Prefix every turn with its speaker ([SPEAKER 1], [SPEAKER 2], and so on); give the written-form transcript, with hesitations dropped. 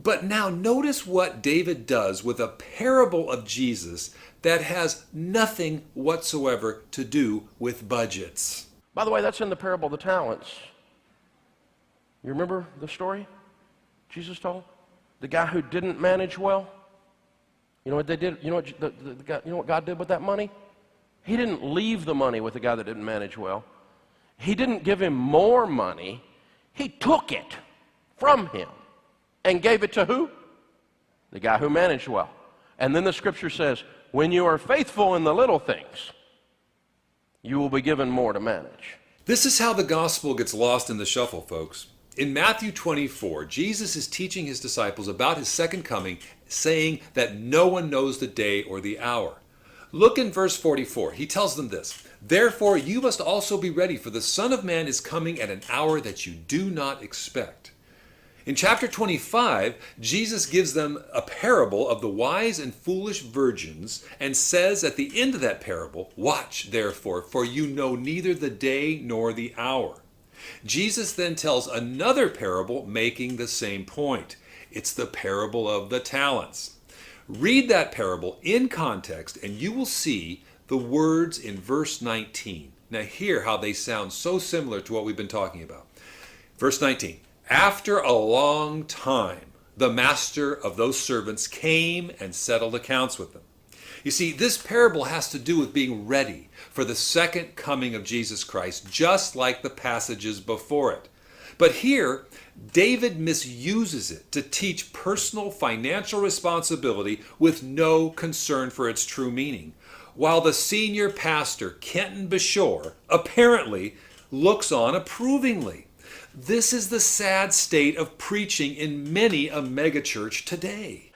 [SPEAKER 1] But now notice what David does with a parable of Jesus that has nothing whatsoever to do with budgets.
[SPEAKER 2] By the way, that's in the parable of the talents. You remember the story Jesus told? The guy who didn't manage well. You know what they did? You know what, you know what God did with that money? He didn't leave the money with the guy that didn't manage well. He didn't give him more money. He took it from him and gave it to who? The guy who managed well. And then the scripture says, when you are faithful in the little things, you will be given more to manage.
[SPEAKER 1] This is how the gospel gets lost in the shuffle, folks. In Matthew 24, Jesus is teaching his disciples about his second coming, saying that no one knows the day or the hour. Look in verse 44. He tells them this, therefore you must also be ready, for the Son of Man is coming at an hour that you do not expect. In chapter 25, Jesus gives them a parable of the wise and foolish virgins and says at the end of that parable, watch therefore, for you know neither the day nor the hour. Jesus then tells another parable making the same point. It's the parable of the talents. Read that parable in context and you will see the words in verse 19. Now hear how they sound so similar to what we've been talking about. Verse 19, after a long time, the master of those servants came and settled accounts with them. You see, this parable has to do with being ready for the second coming of Jesus Christ, just like the passages before it. But here, David misuses it to teach personal financial responsibility with no concern for its true meaning, while the senior pastor, Kenton Bashore, apparently looks on approvingly. This is the sad state of preaching in many a megachurch today.